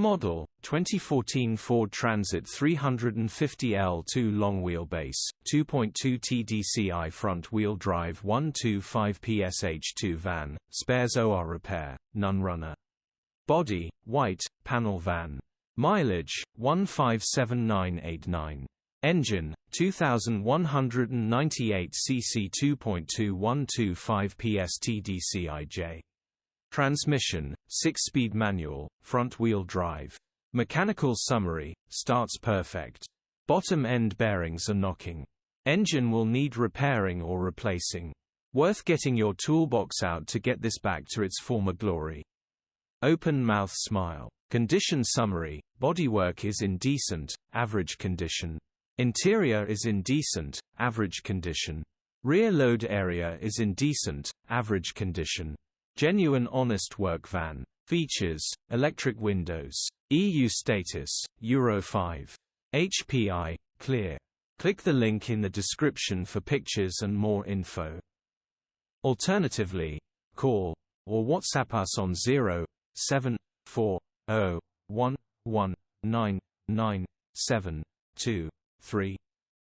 model, 2014 Ford Transit 350L2 long wheelbase, 2.2 TDCi front-wheel drive 125ps H2 van, spares OR repair, none runner. Body, white, panel van. Mileage, 157989. Engine, 2198 cc 2.2 125ps TDCI-J. Transmission, 6-speed manual, front-wheel drive. Mechanical summary, starts perfect. Bottom end bearings are knocking. Engine will need repairing or replacing. Worth getting your toolbox out to get this back to its former glory. Open mouth smile. Condition summary, bodywork is in decent, average condition. Interior is in decent, average condition. Rear load area is in decent, average condition. Genuine honest work van. Features, electric windows. EU status, Euro 5. HPI, clear. Click the link in the description for pictures and more info. Alternatively, call or WhatsApp us on 07401199723.